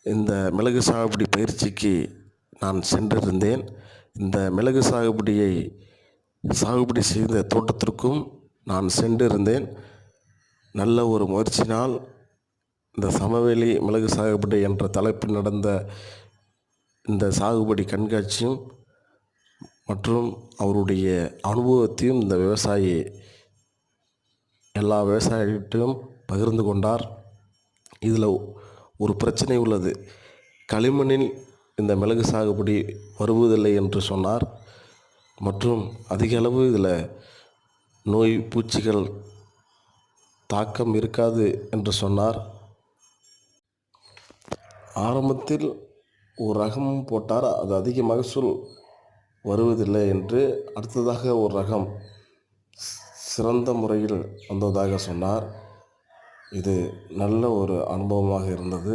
இந்த மிளகு சாகுபடி பயிற்சிக்கு நான் சென்றிருந்தேன். இந்த மிளகு சாகுபடி செய்த தோட்டத்திற்கும் நான் சென்றிருந்தேன். நல்ல ஒரு முயற்சினால் இந்த சமவெளி மிளகு சாகுபடி என்ற தலைப்பில் நடந்த இந்த சாகுபடி கண்காட்சியும் மற்றும் அவருடைய அனுபவத்தையும் இந்த விவசாயி எல்லா விவசாயிகிட்டையும் பகிர்ந்து கொண்டார். இதில் ஒரு பிரச்சனை உள்ளது. களிமண்ணில் இந்த மிளகு சாகுபடி வருவதில்லை என்று சொன்னார். மற்றும் அதிக அளவு இதில் நோய் பூச்சிகள் தாக்கம் இருக்காது என்று சொன்னார். ஆரம்பத்தில் ஒரு ரகமும் போட்டார், அது அதிக மகசூல் வருவதில்லை என்று. அடுத்ததாக ஒரு ரகம் சிறந்த முறையில் வந்ததாக சொன்னார். இது நல்ல ஒரு அனுபவமாக இருந்தது.